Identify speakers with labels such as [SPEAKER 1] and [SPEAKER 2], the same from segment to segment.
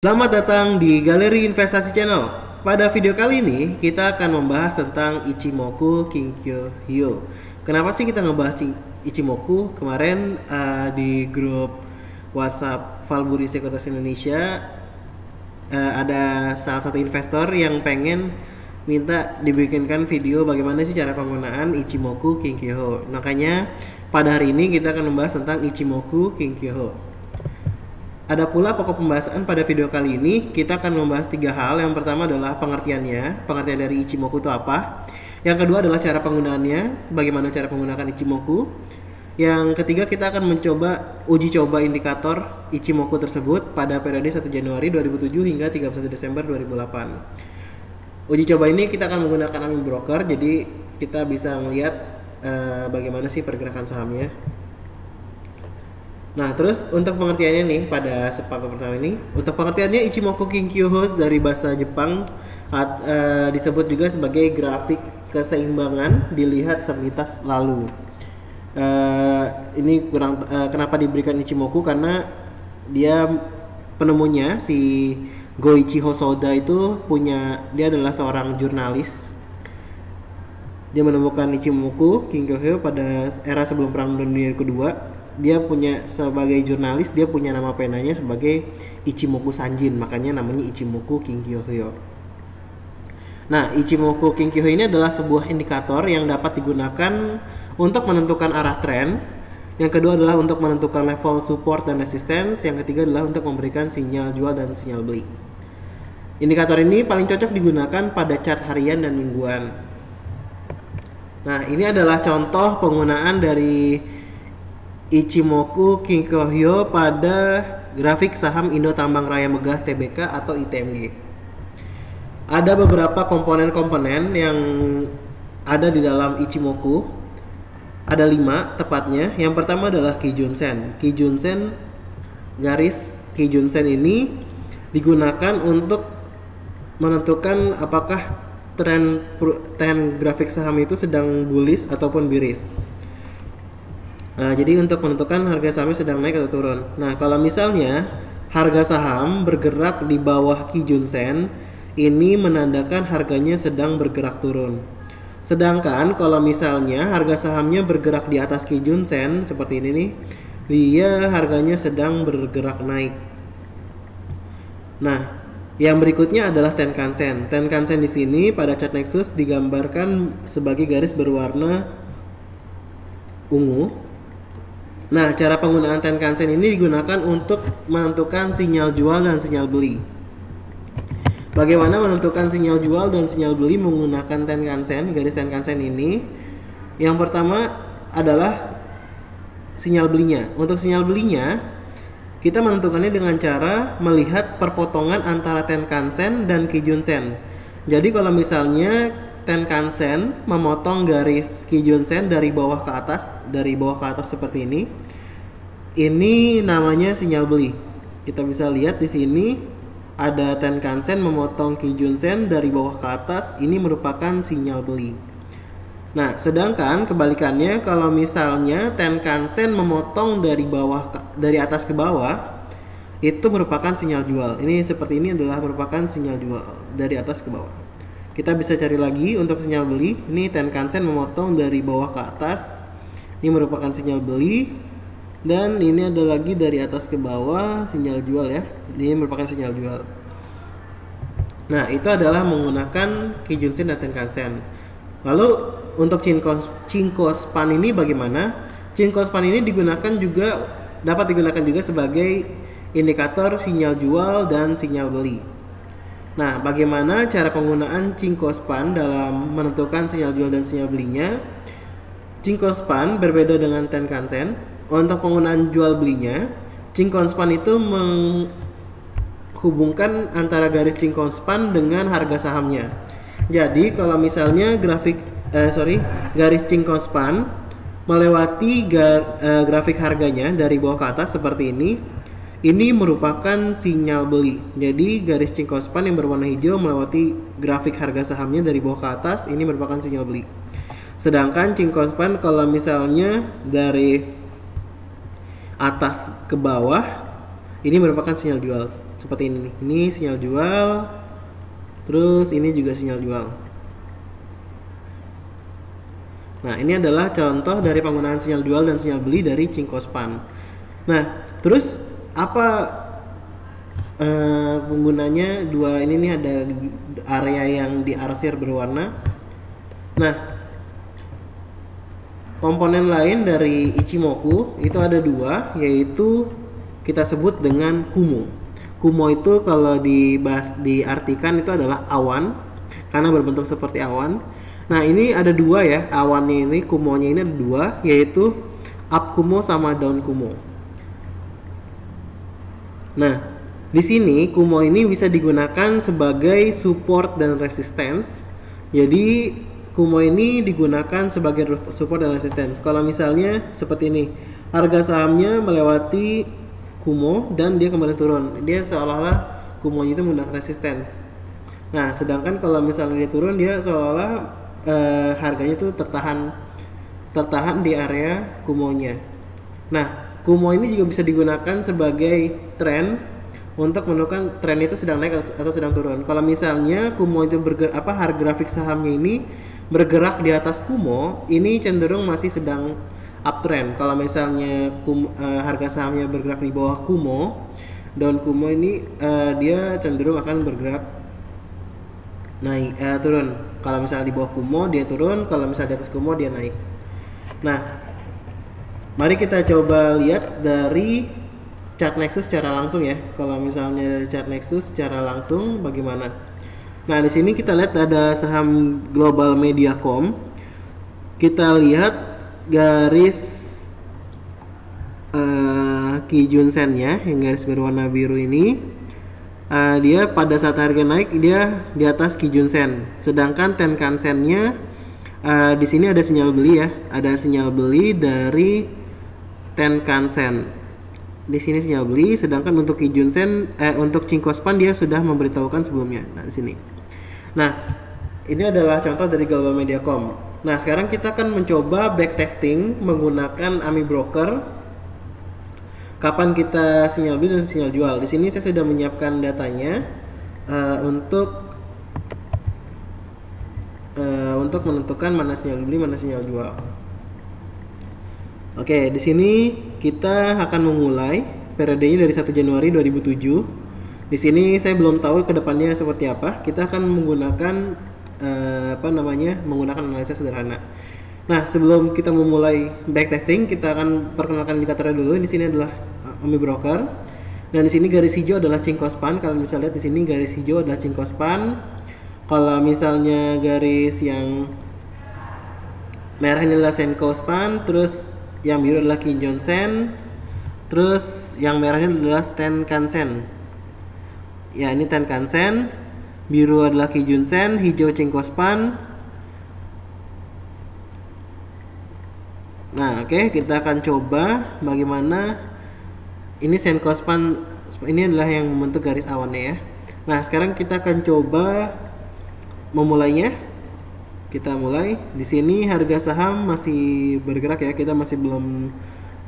[SPEAKER 1] Selamat datang di Galeri Investasi Channel. Pada video kali ini kita akan membahas tentang Ichimoku Kinkyo Hyo. Kenapa sih kita ngebahas Ichimoku? Kemarin di grup WhatsApp Valburi Sekuritas Indonesia ada salah satu investor yang pengen minta dibikinkan video bagaimana sih cara penggunaan Ichimoku Kinkyo Hyo. Makanya pada hari ini kita akan membahas tentang Ichimoku Kinkyo Hyo. Ada pula pokok pembahasan pada video kali ini. Kita akan membahas 3 hal. Yang pertama adalah pengertiannya, pengertian dari Ichimoku itu apa. Yang kedua adalah cara penggunaannya, bagaimana cara menggunakan Ichimoku. Yang ketiga kita akan mencoba uji coba indikator Ichimoku tersebut pada periode 1 Januari 2007 hingga 31 Desember 2008. Uji coba ini kita akan menggunakan Amin Broker, jadi kita bisa melihat bagaimana sih pergerakan sahamnya. Nah, terus untuk pengertiannya nih pada sepakat pertama ini, untuk pengertiannya Ichimoku Kinkyo Hyo dari bahasa Jepang disebut juga sebagai grafik keseimbangan dilihat sepintas lalu. Ini kurang kenapa diberikan Ichimoku, karena dia penemunya si Goichi Hosoda itu dia adalah seorang jurnalis. Dia menemukan Ichimoku Kinkyo Hyo pada era sebelum Perang Dunia Kedua. Dia sebagai jurnalis, dia punya nama penanya sebagai Ichimoku Sanjin, makanya namanya Ichimoku Kinkyo Hyo. Nah, Ichimoku Kinkyo Hyo ini adalah sebuah indikator yang dapat digunakan untuk menentukan arah tren. Yang kedua adalah untuk menentukan level support dan resistance. Yang ketiga adalah untuk memberikan sinyal jual dan sinyal beli. Indikator ini paling cocok digunakan pada chart harian dan mingguan. Nah, ini adalah contoh penggunaan dari Ichimoku Kinkyo Hyo pada grafik saham Indo Tambang Raya Megah Tbk atau ITMG. Ada beberapa komponen-komponen yang ada di dalam Ichimoku. Ada 5 tepatnya. Yang pertama adalah Kijun-sen. Garis Kijun-sen ini digunakan untuk menentukan apakah tren grafik saham itu sedang bullish ataupun bearish. Nah, jadi untuk menentukan harga sahamnya sedang naik atau turun. Nah, kalau misalnya harga saham bergerak di bawah Kijun-sen, ini menandakan harganya sedang bergerak turun. Sedangkan kalau misalnya harga sahamnya bergerak di atas Kijun-sen seperti ini nih, dia harganya sedang bergerak naik. Nah, yang berikutnya adalah Tenkan-sen. Tenkan-sen di sini pada chart Nexus digambarkan sebagai garis berwarna ungu. Nah, cara penggunaan Tenkan-sen ini digunakan untuk menentukan sinyal jual dan sinyal beli. Bagaimana menentukan sinyal jual dan sinyal beli menggunakan Tenkan-sen, garis Tenkan-sen ini? Yang pertama adalah sinyal belinya. Untuk sinyal belinya, kita menentukannya dengan cara melihat perpotongan antara Tenkan-sen dan Kijun-sen. Jadi kalau misalnya Tenkan-sen memotong garis Kijun-sen dari bawah ke atas seperti ini. Ini namanya sinyal beli. Kita bisa lihat di sini ada Tenkan-sen memotong Kijun-sen dari bawah ke atas, ini merupakan sinyal beli. Nah, sedangkan kebalikannya kalau misalnya Tenkan-sen memotong dari atas ke bawah, itu merupakan sinyal jual. Ini seperti ini adalah merupakan sinyal jual dari atas ke bawah. Kita bisa cari lagi untuk sinyal beli. Ini Tenkan-sen memotong dari bawah ke atas. Ini merupakan sinyal beli. Dan ini ada lagi dari atas ke bawah sinyal jual ya. Ini merupakan sinyal jual. Nah, itu adalah menggunakan Kijun-sen dan Tenkan-sen. Lalu untuk Chinkyo Span ini bagaimana? Chinkyo Span ini dapat digunakan juga sebagai indikator sinyal jual dan sinyal beli. Nah, bagaimana cara penggunaan Chinkyo Span dalam menentukan sinyal jual dan sinyal belinya? Chinkyo Span berbeda dengan Tenkan-sen. Untuk penggunaan jual belinya, Chinkyo Span itu menghubungkan antara garis Chinkyo Span dengan harga sahamnya. Jadi, kalau misalnya garis Chinkyo Span melewati grafik harganya dari bawah ke atas seperti ini merupakan sinyal beli. Jadi garis Chinkyo Span yang berwarna hijau melewati grafik harga sahamnya dari bawah ke atas, ini merupakan sinyal beli. Sedangkan Chinkyo Span kalau misalnya dari atas ke bawah, ini merupakan sinyal jual. seperti ini nih. Ini sinyal jual, terus ini juga sinyal jual. Nah, ini adalah contoh dari penggunaan sinyal jual dan sinyal beli dari Cinkospan. Nah, terus apa penggunanya dua ini nih, ada area yang diarsir berwarna. Nah, komponen lain dari Ichimoku itu ada dua, yaitu kita sebut dengan kumo. Kumo itu kalau diartikan itu adalah awan, karena berbentuk seperti awan. Nah, ini ada dua ya, awannya ini, kumonya ini ada dua, yaitu up kumo sama down kumo. Nah, di sini kumo ini bisa digunakan sebagai support dan resistance. Jadi kumo ini digunakan sebagai support dan resistance. Kalau misalnya seperti ini, harga sahamnya melewati kumo dan dia kembali turun, dia seolah-olah kumonya itu menggunakan resistance. Nah, sedangkan kalau misalnya dia turun, dia seolah-olah harganya itu tertahan di area kumonya. Nah, kumo ini juga bisa digunakan sebagai tren untuk menentukan tren itu sedang naik atau sedang turun. Kalau misalnya kumo itu harga grafik sahamnya ini bergerak di atas kumo, ini cenderung masih sedang uptrend. Kalau misalnya harga sahamnya bergerak di bawah kumo, down kumo ini dia cenderung akan bergerak naik turun. Kalau misalnya di bawah kumo dia turun, kalau misalnya di atas kumo dia naik. Nah, mari kita coba lihat dari chart Nexus secara langsung ya. Kalau misalnya dari chart Nexus secara langsung bagaimana? Nah, di sini kita lihat ada saham Global Mediacom. Kita lihat garis Kijun Sen-nya yang garis berwarna biru ini. Dia pada saat harga naik dia di atas Kijun Sen. Sedangkan Tenkan Sen-nya di sini ada sinyal beli ya. Ada sinyal beli dari Tenkan Sen. Di sini sinyal beli, sedangkan untuk Kijun Sen untuk Cinkospan dia sudah memberitahukan sebelumnya. Nah, di sini. Nah, ini adalah contoh dari Global Mediacom. Nah, sekarang kita akan mencoba backtesting menggunakan AMI Broker. Kapan kita sinyal beli dan sinyal jual. Di sini saya sudah menyiapkan datanya untuk menentukan mana sinyal beli, mana sinyal jual. Oke, di sini kita akan memulai periodenya dari 1 Januari 2007. Di sini saya belum tahu ke depannya seperti apa. Kita akan menggunakan menggunakan analisa sederhana. Nah, sebelum kita memulai backtesting, kita akan perkenalkan indikatornya dulu. Di sini adalah AMI Broker. Dan di sini garis hijau adalah Cinkospan. Kalian bisa lihat di sini garis hijau adalah Cinkospan. Kalau misalnya garis yang merah ini adalah Senkospan, terus yang biru adalah Kijun Sen, terus yang merah ini adalah Tenkan Sen. Ya, ini Tenkan Sen, biru adalah Kijun Sen, hijau Cinkospan. Nah, oke, kita akan coba bagaimana ini Senkospan. Ini adalah yang membentuk garis awannya ya. Nah, sekarang kita akan coba memulainya. Kita mulai. Di sini harga saham masih bergerak ya. Kita masih belum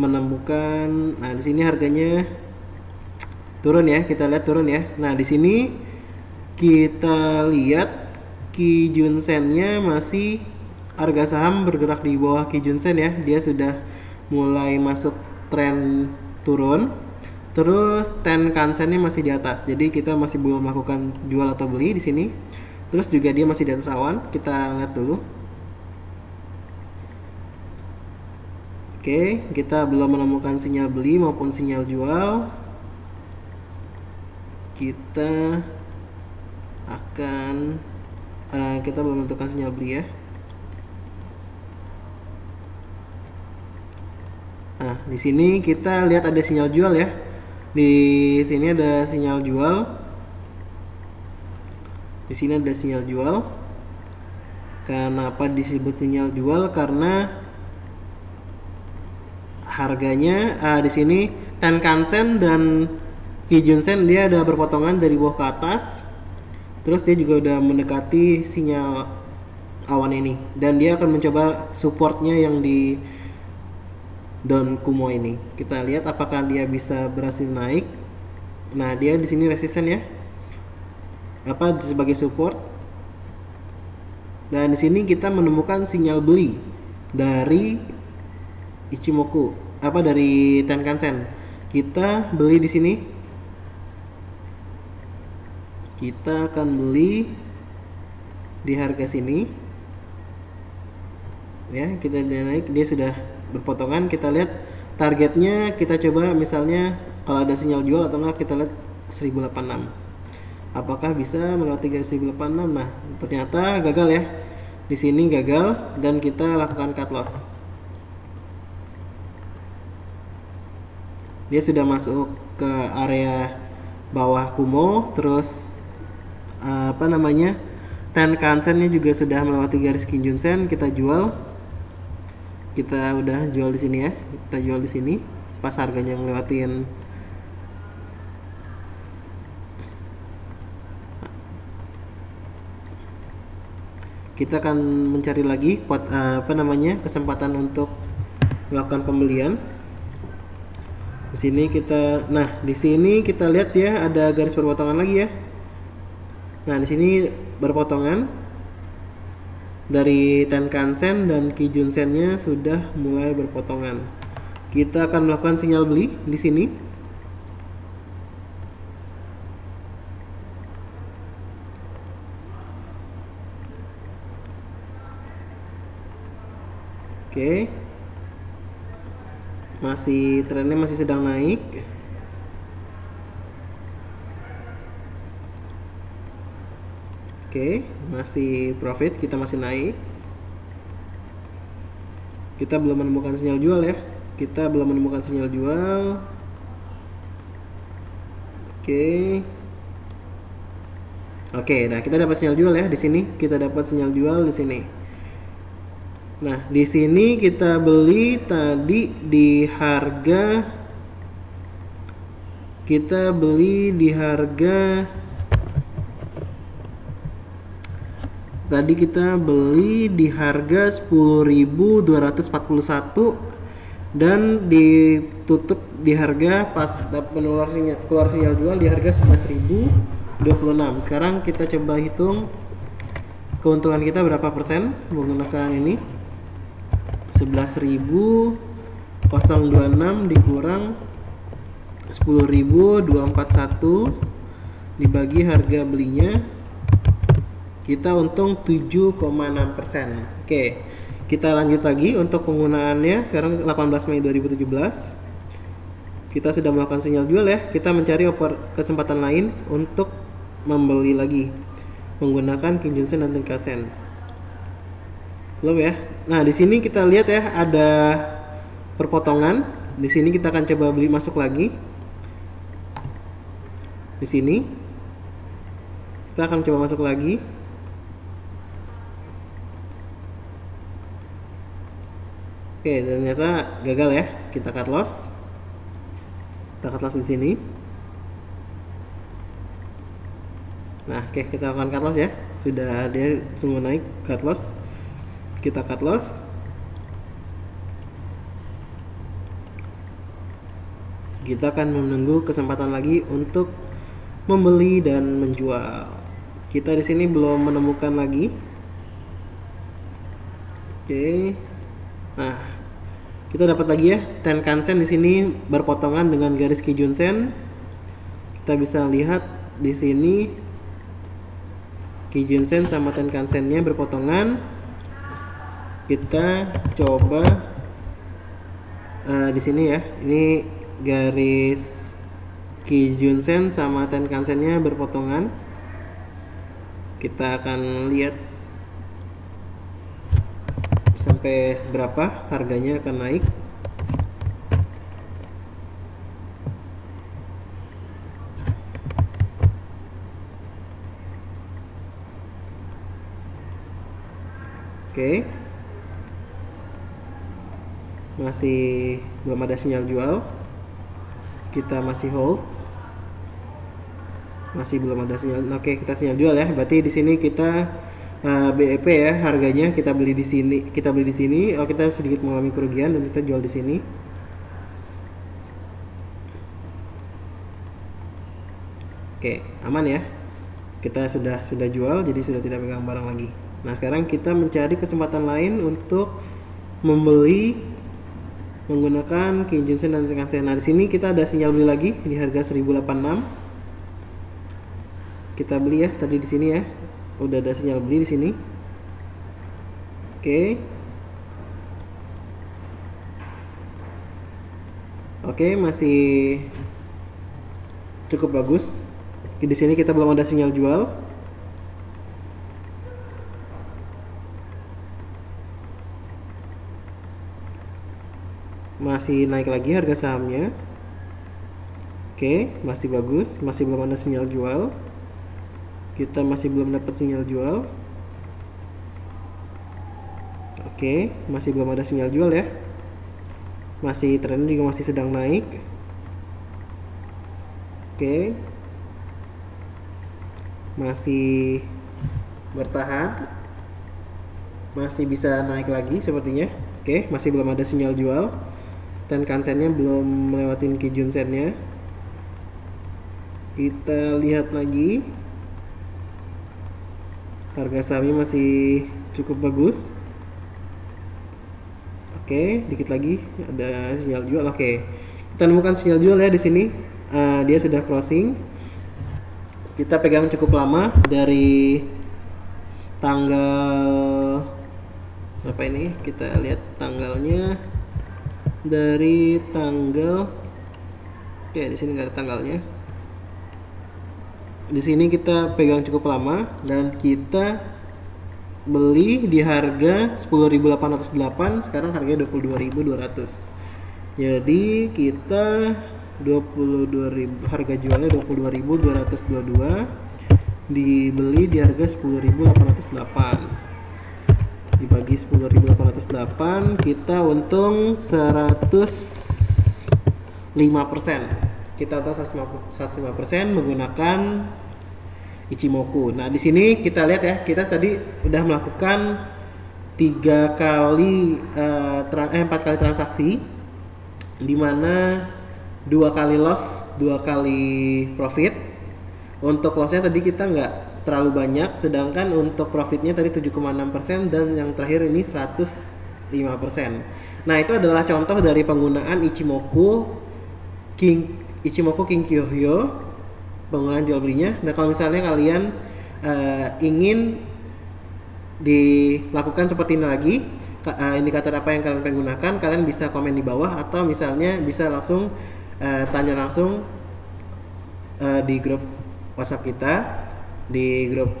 [SPEAKER 1] menemukan. Nah, di sini harganya turun ya. Kita lihat turun ya. Nah, di sini kita lihat Kijun Sen-nya masih, harga saham bergerak di bawah Kijun Sen ya. Dia sudah mulai masuk tren turun. Terus Tenkan Sen-nya masih di atas. Jadi kita masih belum melakukan jual atau beli di sini. Terus juga dia masih di atas awan. Kita lihat dulu. Oke, kita belum menemukan sinyal beli maupun sinyal jual. Kita akan kita belum menentukan sinyal beli ya. Nah, di sini kita lihat ada sinyal jual ya. Di sini ada sinyal jual. Di sini ada sinyal jual. Kenapa disebut sinyal jual? Karena harganya di sini Tenkan Sen dan Kijun Sen dia ada berpotongan dari bawah ke atas. Terus dia juga udah mendekati sinyal awan ini, dan dia akan mencoba supportnya yang di down kumo ini. Kita lihat apakah dia bisa berhasil naik. Nah, dia di sini resisten ya. Apa sebagai support. Dan di sini kita menemukan sinyal beli dari Ichimoku, apa dari Tenkan-sen. Kita beli di sini. Kita akan beli di harga sini. Ya, kita naik, dia sudah berpotongan. Kita lihat targetnya, kita coba misalnya kalau ada sinyal jual atau enggak, kita lihat 1086. Apakah bisa melewati garis 1086? Nah, ternyata gagal ya. Di sini gagal dan kita lakukan cut loss. Dia sudah masuk ke area bawah Kumo, terus apa namanya? Tenkan-sennya juga sudah melewati garis Kijun-sen, kita jual. Kita udah jual di sini ya. Kita jual di sini pas harganya ngelewatin kita akan mencari lagi kesempatan untuk melakukan pembelian. Di sini kita, nah di sini kita lihat ya ada garis berpotongan lagi ya. Nah di sini berpotongan dari Tenkan-sen dan Kijun-sennya sudah mulai berpotongan. Kita akan melakukan sinyal beli di sini. Oke, trennya masih sedang naik. Oke, masih profit, kita masih naik. Kita belum menemukan sinyal jual ya. Kita belum menemukan sinyal jual. Oke, nah kita dapat sinyal jual ya di sini. Kita dapat sinyal jual di sini. Nah, di sini kita beli tadi di harga, kita beli di harga tadi kita beli di harga 10.241 dan ditutup di harga pas keluar sinyal jual di harga 11.026. Sekarang kita coba hitung keuntungan kita berapa persen menggunakan ini. 11.026 dikurang 10.241 dibagi harga belinya, kita untung 7,6%. Oke, kita lanjut lagi untuk penggunaannya. Sekarang 18 Mei 2017 kita sudah melakukan sinyal jual ya. Kita mencari kesempatan lain untuk membeli lagi menggunakan Kijun-sen dan Tenkan-sen. Belum ya. Nah, di sini kita lihat ya ada perpotongan. Di sini kita akan coba beli masuk lagi. Di sini kita akan coba masuk lagi. Oke, ternyata gagal ya. Kita cut loss. Kita cut loss di sini. Nah, oke, kita akan cut loss ya. Sudah dia semua naik, cut loss. Kita cut loss. Kita akan menunggu kesempatan lagi untuk membeli dan menjual. Kita di sini belum menemukan lagi. Oke. Nah, kita dapat lagi ya Tenkan-sen di sini berpotongan dengan garis Kijun-sen. Kita bisa lihat di sini Kijun-sen sama Tenkan-sennya berpotongan. Kita coba di sini ya. Ini garis Kijun-sen sama Tenkan-sennya berpotongan. Kita akan lihat sampai seberapa harganya akan naik. Oke. Masih belum ada sinyal jual. Kita masih hold. Masih belum ada sinyal. Oke, kita sinyal jual ya. Berarti di sini kita BEP ya harganya, kita beli di sini. Oh, kita sedikit mengalami kerugian dan kita jual di sini. Oke, aman ya. Kita sudah jual, jadi sudah tidak pegang barang lagi. Nah, sekarang kita mencari kesempatan lain untuk membeli menggunakan Kijun-sen dan Tenkan-sen. Nah, di sini kita ada sinyal beli lagi di harga 1086. Kita beli ya, tadi di sini ya. Udah ada sinyal beli di sini. Oke. Oke, masih cukup bagus. Di sini kita belum ada sinyal jual. Masih naik lagi harga sahamnya. Oke, masih bagus, masih belum ada sinyal jual. Kita masih belum dapat sinyal jual. Oke, masih belum ada sinyal jual ya. Masih trennya juga masih sedang naik. Oke. Masih bertahan, masih bisa naik lagi sepertinya. Oke, masih belum ada sinyal jual. Tenkan-sennya belum melewatin Kijun-sennya. Kita lihat lagi, harga sahamnya masih cukup bagus. Oke, dikit lagi ada sinyal jual. Oke, kita nemukan sinyal jual ya di sini. Dia sudah crossing. Kita pegang cukup lama dari tanggal berapa ini? Kita lihat tanggalnya dari tanggal. Oke, di sini nggak ada tanggalnya. Di sini kita pegang cukup lama dan kita beli di harga 10.808. Sekarang harganya 22.200. Jadi kita 22.000, harga jualnya 22.222, dibeli di harga 10.808, dibagi 10.808, kita untung 105%. Kita untung 105% menggunakan Ichimoku. Nah, di sini kita lihat ya, kita tadi udah melakukan 4 kali transaksi, dimana 2 kali loss, 2 kali profit. Untuk lossnya tadi kita nggak terlalu banyak, sedangkan untuk profitnya tadi 7,6% dan yang terakhir ini 105%. Nah, itu adalah contoh dari penggunaan Ichimoku Kinkyohyo, penggunaan jual belinya. Nah, kalau misalnya kalian ingin dilakukan seperti ini lagi, indikator apa yang kalian pengen gunakan, kalian bisa komen di bawah, atau misalnya bisa langsung tanya langsung di grup WhatsApp kita, di grup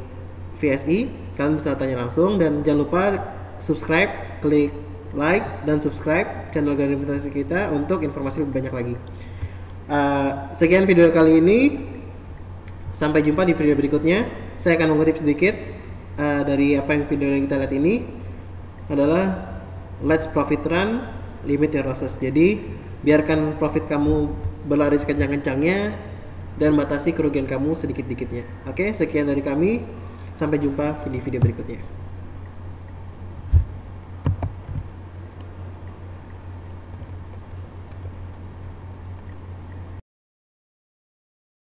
[SPEAKER 1] VSI. Kalian bisa tanya langsung, dan jangan lupa subscribe, klik like dan subscribe channel Galeri Investasi kita untuk informasi lebih banyak lagi. Sekian video kali ini, sampai jumpa di video berikutnya. Saya akan mengutip sedikit dari apa yang video yang kita lihat ini adalah let's profit run, limit your losses. Jadi biarkan profit kamu berlari sekencang-kencangnya dan batasi kerugian kamu sedikit-dikitnya. Oke, sekian dari kami. Sampai jumpa di video berikutnya.